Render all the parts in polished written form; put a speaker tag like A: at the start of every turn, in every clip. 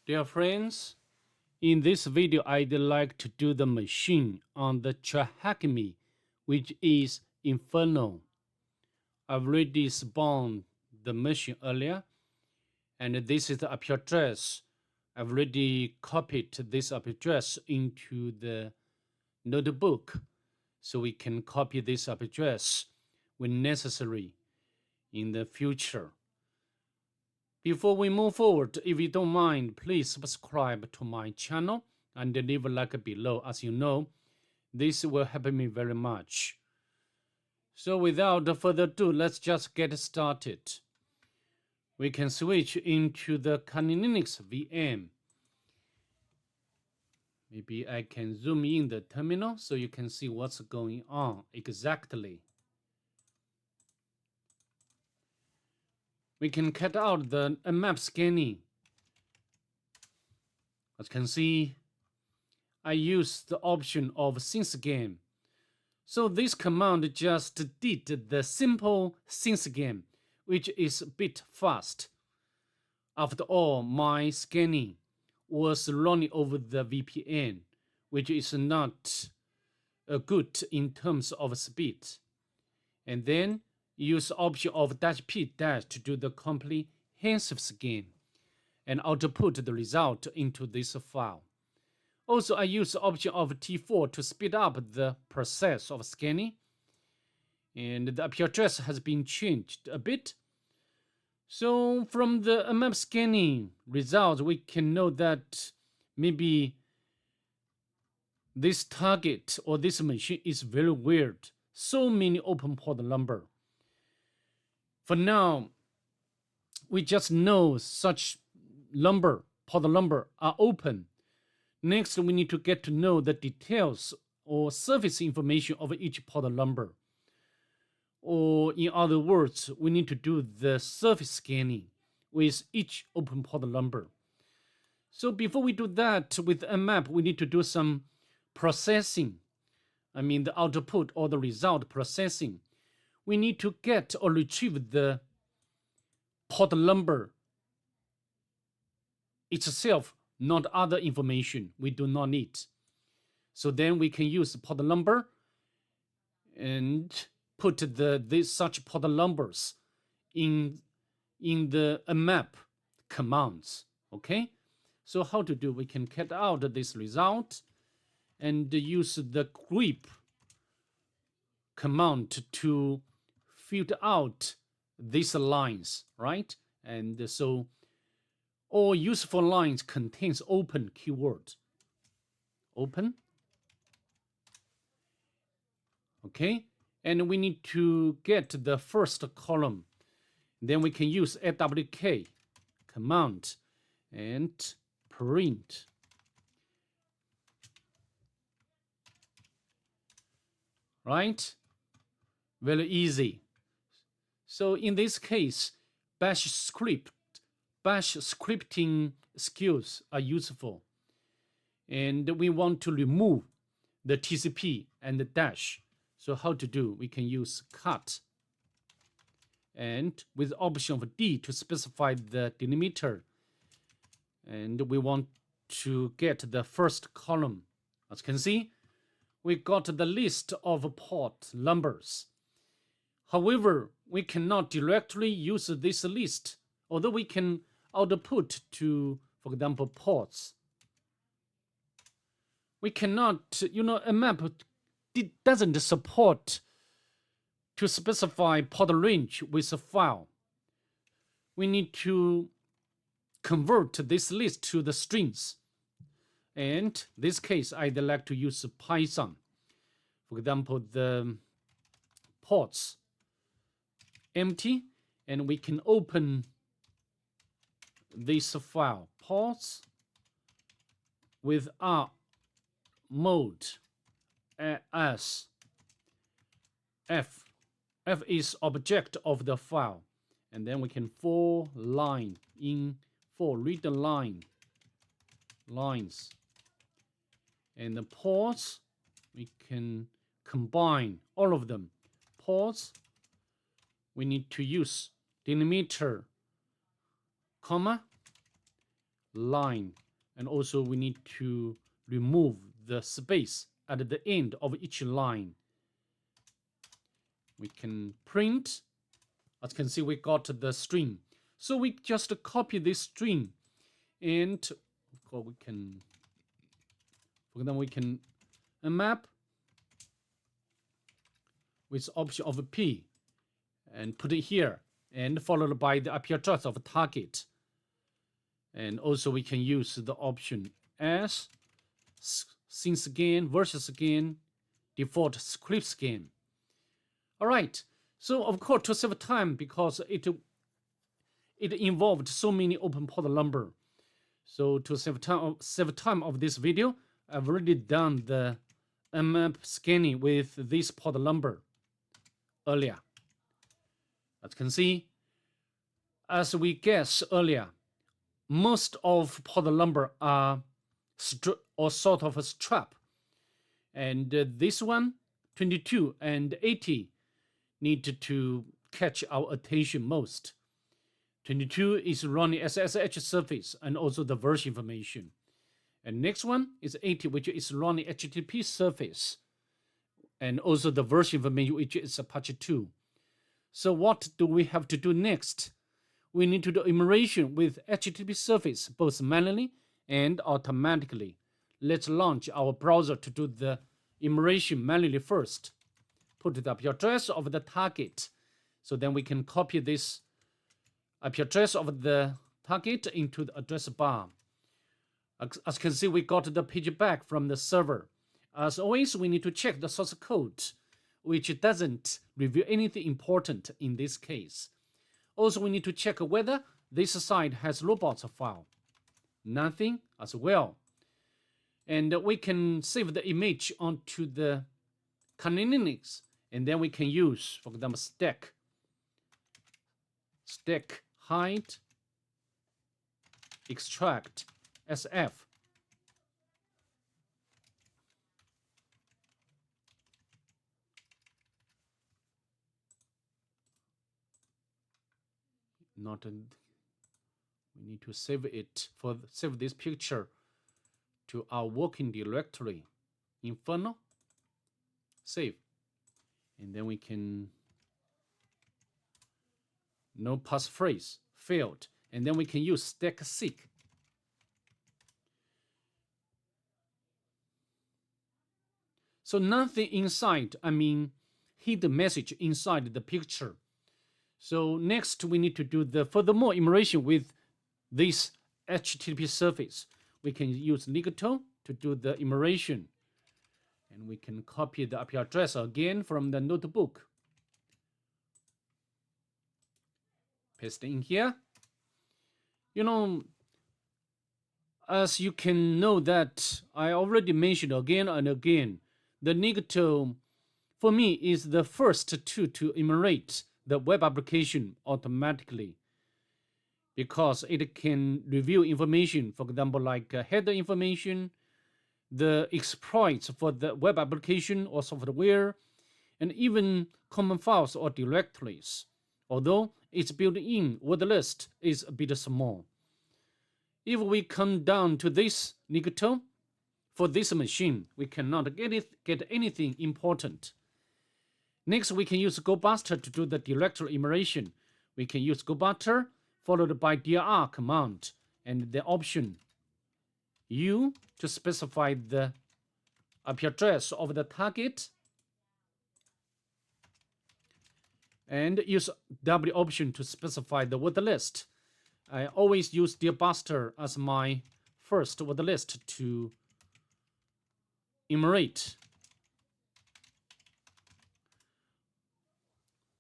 A: Dear friends, in this video I'd like to do the machine on the Tryhackme, which is Inferno. I've already spawned the machine earlier, and this is the IP address. I've already copied this IP address into the notebook, so we can copy this IP address when necessary in the future. Before we move forward, if you don't mind, please subscribe to my channel and leave a like below. As you know, this will help me very much. So without further ado, let's just get started. We can switch into the Kali Linux VM. Maybe I can zoom in the terminal so you can see what's going on exactly. We can cut out the map scanning. As you can see, I use the option of SynthScan. So this command just did the simple SynthScan, which is a bit fast. After all, my scanning was running over the VPN, which is not good in terms of speed. And then use the option of -p- to do the comprehensive scan and output the result into this file. Also, I use the option of T4 to speed up the process of scanning, and the IP address has been changed a bit. So from the map scanning results, we can know that maybe this target or this machine is very weird. So many open port number. For now, we just know such port number are open. Next, we need to get to know the details or service information of each port number. Or in other words, we need to do the service scanning with each open port number. So before we do that with Nmap, we need to do some processing. I mean the output or the result processing. We need to get or retrieve the port number itself, not other information we do not need. So then we can use the port number and put such port numbers in the map commands. Okay, so how to do? We can cut out this result and use the grep command to filter out these lines, right? And so all useful lines contains open keyword. Open. Okay, and we need to get the first column. Then we can use awk command and print. Right? Very easy. So in this case, bash scripting skills are useful. And we want to remove the TCP and the dash. So how to do? We can use cut. And with option of D to specify the delimiter. And we want to get the first column. As you can see, we got the list of port numbers. However, we cannot directly use this list, although we can output to, for example, ports. We cannot, a map doesn't support to specify port range with a file. We need to convert this list to the strings. And in this case, I'd like to use Python. For example, the ports empty, and we can open this file, ports with R mode as F. F is object of the file, and then we can read the lines, and the ports we can combine all of them. Ports we need to use delimiter, comma, line, and also we need to remove the space at the end of each line. We can print. As you can see, we got the string. So we just copy this string, and of course we can map with option of P and put it here, and followed by the IP address of target. And also we can use the option as scene scan, versus scan, default script scan. All right. So of course, to save time, because it involved so many open port number. So to save time of this video, I've already done the mmap scanning with this port number earlier. As you can see, as we guessed earlier, most of port number are or sort of a strap, and this one, 22 and 80, need to catch our attention most. 22 is running SSH service and also the version information. And next one is 80, which is running HTTP service and also the version information, which is Apache 2. So what do we have to do next? We need to do enumeration with HTTP service, both manually and automatically. Let's launch our browser to do the enumeration manually first. Put the IP address of the target. So then we can copy this IP address of the target into the address bar. As you can see, we got the page back from the server. As always, we need to check the source code, which doesn't reveal anything important in this case. Also, we need to check whether this site has robots file. Nothing as well. And we can save the image onto the canonics, and then we can use, for example, stack hide extract sf. We need to save it save this picture to our working directory, Inferno, save, and then we can no passphrase failed, and then we can use stack seek. So nothing inside, hidden message inside the picture. So next we need to do the furthermore enumeration with this HTTP service. We can use Ligato to do the enumeration, and we can copy the IP address again from the notebook. Paste in here. As you can know that I already mentioned again and again, the Ligato for me is the first tool to enumerate the web application automatically, because it can reveal information, for example, like header information, the exploits for the web application or software, and even common files or directories, although its built-in word list is a bit small. If we come down to this Ligato, for this machine, we cannot get anything important. Next, we can use GoBuster to do the directory enumeration. We can use GoBuster followed by dir command and the option U to specify the IP address of the target, and use W option to specify the word list. I always use dirbuster as my first word list to enumerate.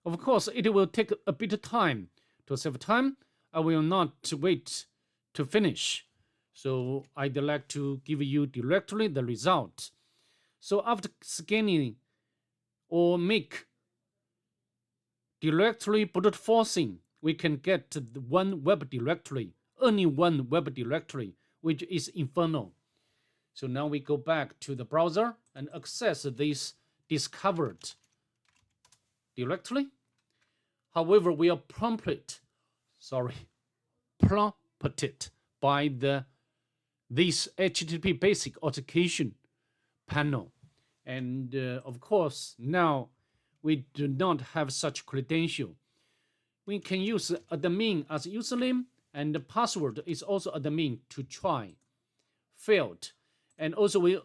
A: Of course, it will take a bit of time. To save time, I will not wait to finish. So I'd like to give you directly the result. So after scanning or make directory brute forcing, we can get one web directory, only one web directory, which is Inferno. So now we go back to the browser and access this discovered directory. However, we are prompted by this HTTP basic authentication panel. And of course, now we do not have such credential. We can use admin as username, and the password is also admin to try. Failed. And also we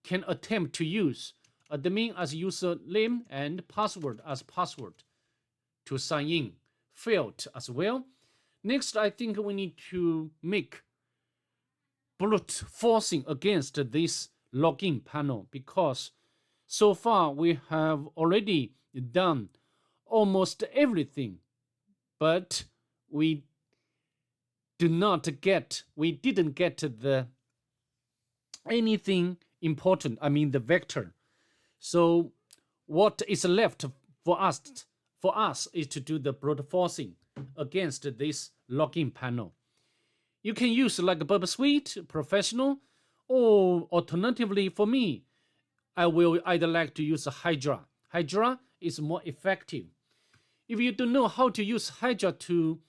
A: can attempt to use admin as username and password as password to sign in. Failed as well. Next, I think we need to make brute forcing against this login panel, because so far we have already done almost everything, but we didn't get anything important, I mean the vector. So what is left for us is to do the brute forcing against this login panel. You can use like Burp Suite, Professional, or alternatively for me, I will either like to use Hydra. Hydra is more effective. If you don't know how to use Hydra to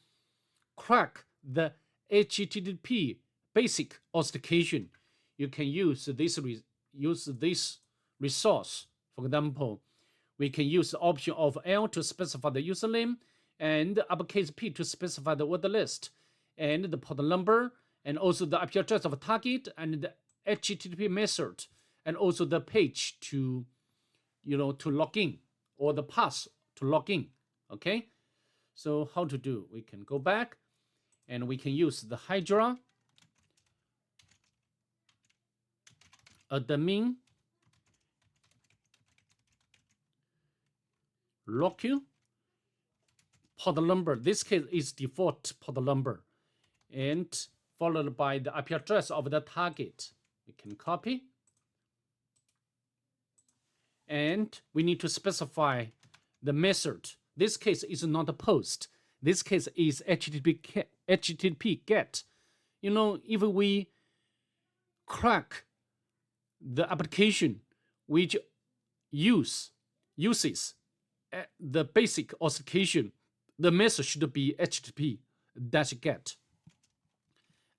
A: crack the HTTP basic authentication, you can use this resource. For example, we can use the option of L to specify the username and uppercase P to specify the word list and the port number, and also the IP address of a target and the HTTP method, and also the page to log in, or the path to log in. Okay, so how to do? We can go back and we can use the Hydra admin locule port number. This case is default port number, and followed by the IP address of the target. We can copy, and we need to specify the method. This case is not a post. This case is HTTP GET. If we crack the application which uses the basic authentication, the method should be HTTP-GET,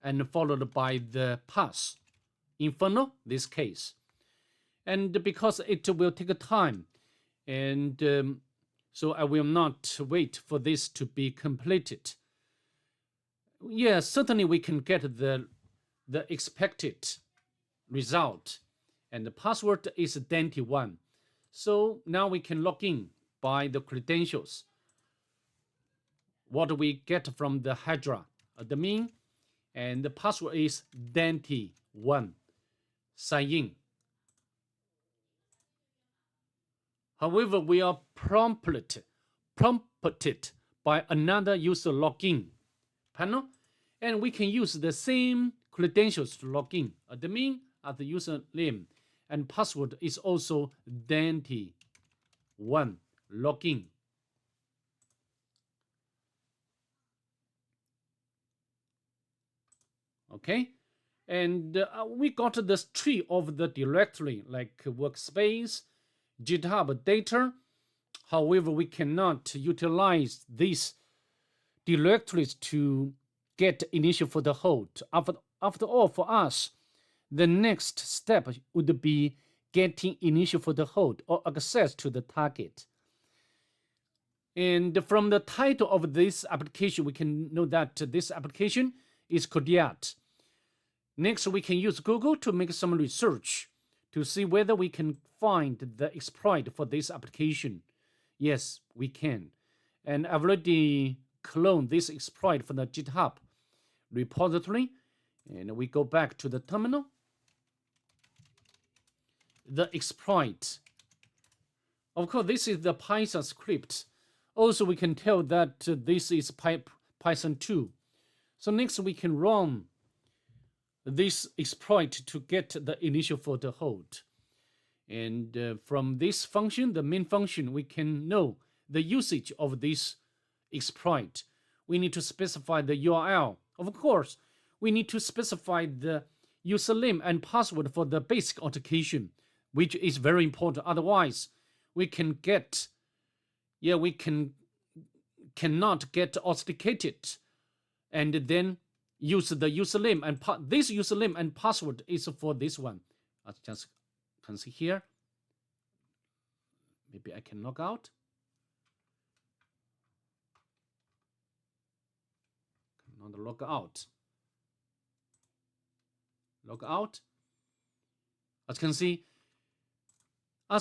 A: and followed by the path, Inferno, this case. And because it will take time, and so I will not wait for this to be completed. Yes, certainly we can get the expected result, and the password is Dante1. So now we can log in by the credentials. What we get from the Hydra admin, and the password is Dante1. Sign in. However, we are prompted by another user login panel, and we can use the same credentials to log in. Admin as the username, and password is also Dante1 login. Okay, and we got this tree of the directory like workspace, GitHub data. However, we cannot utilize these directories to get initial for the hold. After all, for us, the next step would be getting initial for the hold or access to the target. And from the title of this application, we can know that this application is Codiad. Next, we can use Google to make some research to see whether we can find the exploit for this application. Yes, we can. And I've already cloned this exploit from the GitHub repository. And we go back to the terminal. The exploit. Of course, this is the Python script. Also, we can tell that this is Python 2. So next, we can run this exploit to get the initial for the hold. And from this function, the main function, we can know the usage of this exploit. We need to specify the URL. Of course, we need to specify the username and password for the basic authentication, which is very important. Otherwise, we can get, cannot get authenticated, and then use the username and this username and password is for this one. I just can see here. Maybe I can log out. Cannot log out. Log out. As you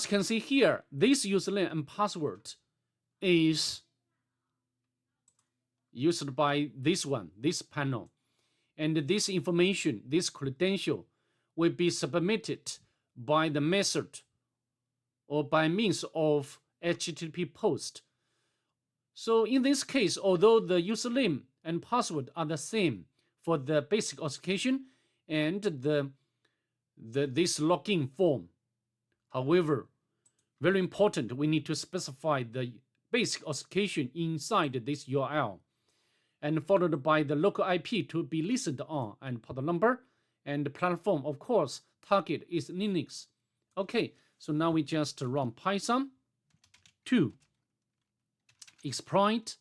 A: can see here, this username and password is used by this one, this panel. And this information, this credential, will be submitted by the method or by means of HTTP post. So in this case, although the username and password are the same for the basic authentication and this login form, however, very important, we need to specify the basic authentication inside this URL, and followed by the local IP to be listened on, and port number, and the platform, of course, target is Linux. Okay, so now we just run Python to exploit.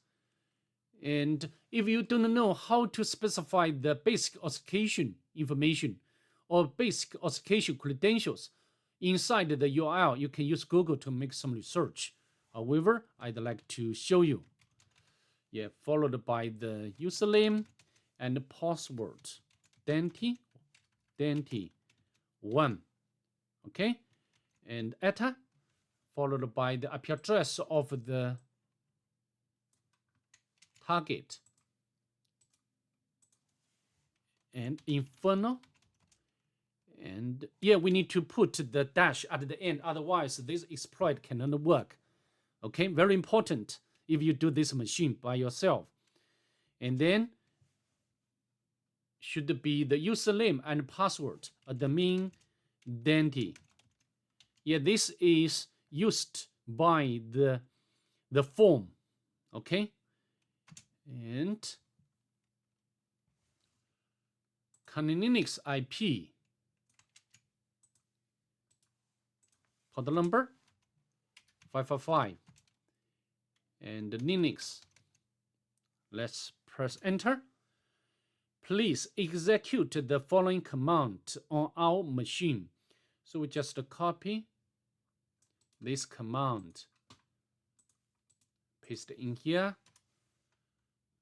A: And if you don't know how to specify the basic authentication information or basic authentication credentials inside the URL, you can use Google to make some research. However, I'd like to show you. Yeah, followed by the username and the password. Denti1. Okay, and ETA, followed by the IP address of the target. And Inferno. And yeah, we need to put the dash at the end, otherwise this exploit cannot work. Okay, very important if you do this machine by yourself. And then should be the username and password, admin Denti. Yeah, this is used by the form. Okay, and Linux IP. Port number 555 and Linux. Let's press enter. Please execute the following command on our machine. So we just copy this command, paste it in here.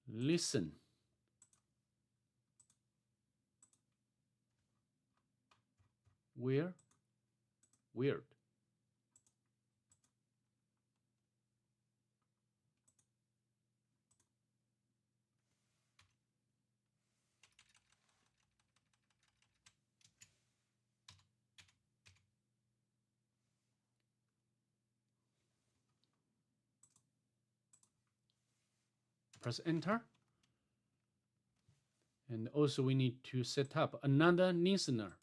A: Listen. Weird. Press enter. And also we need to set up another listener.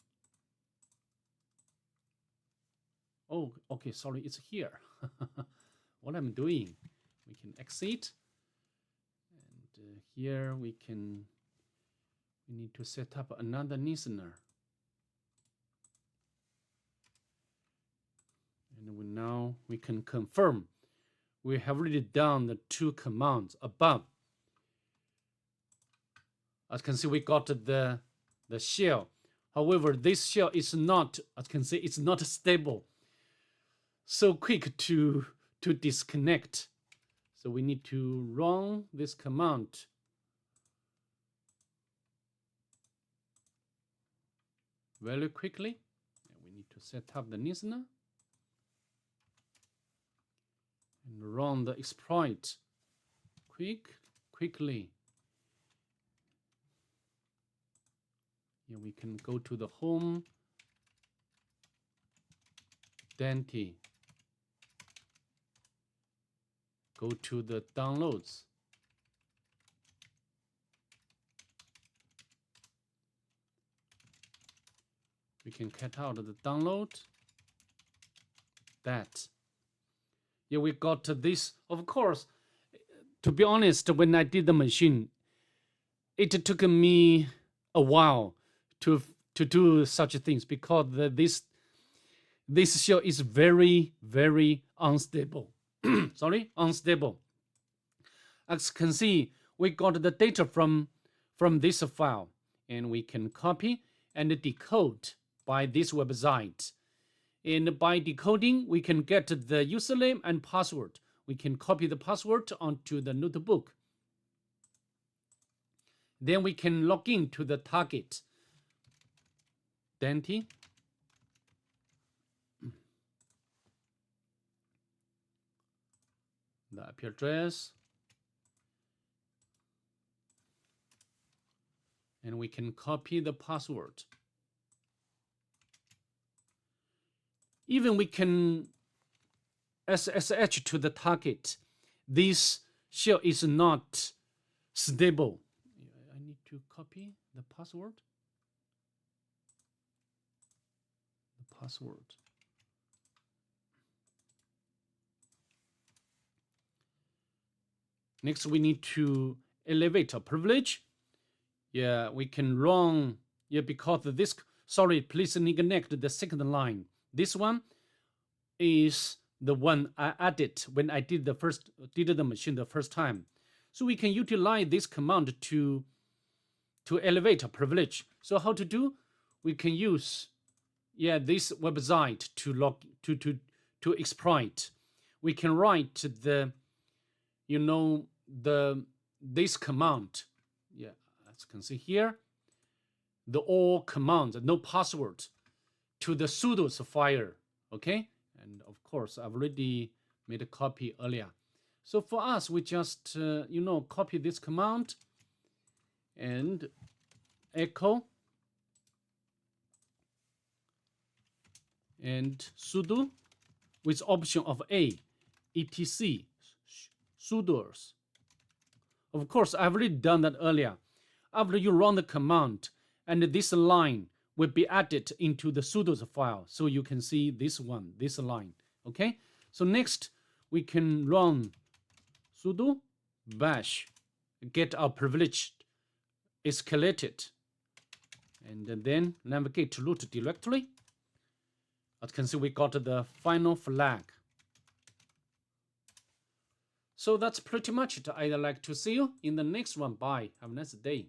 A: Oh, okay, sorry, it's here. What I'm doing, we can exit. And here we need to set up another listener. And now we can confirm we have already done the two commands above. As you can see, we got the shell. However, this shell is not, as you can see, it's not stable. So quick to disconnect. So we need to run this command. Very quickly. And we need to set up the listener. And run the exploit quickly. Here we can go to the home, Denti, go to the downloads, we can cut out the download, that. Yeah, we got this. Of course, to be honest, when I did the machine, it took me a while to do such things because this shell is very, very unstable. Sorry, unstable. As you can see, we got the data from from this file, and we can copy and decode by this website. And by decoding, we can get the username and password. We can copy the password onto the notebook. Then we can log in to the target. Dante. The IP address. And we can copy the password. Even we can SSH to the target. This shell is not stable. I need to copy the password. The password. Next, we need to elevate a privilege. Yeah, we can run. Yeah, because this. Sorry, please neglect the second line. This one is the one I added when I did the machine the first time. So we can utilize this command to elevate a privilege. So how to do? We can use this website to exploit. We can write the this command. Yeah, as you can see here, the all commands, no password, to the sudo file. Okay, and of course I've already made a copy earlier. So for us, we just copy this command and echo and sudo with option of A, etc sudoers. Of course, I've already done that earlier. After you run the command, and this line will be added into the sudo's file. So you can see this line. Okay. So next, we can run sudo bash, get our privilege escalated, and then navigate to root directory. As you can see, we got the final flag. So that's pretty much it. I'd like to see you in the next one. Bye. Have a nice day.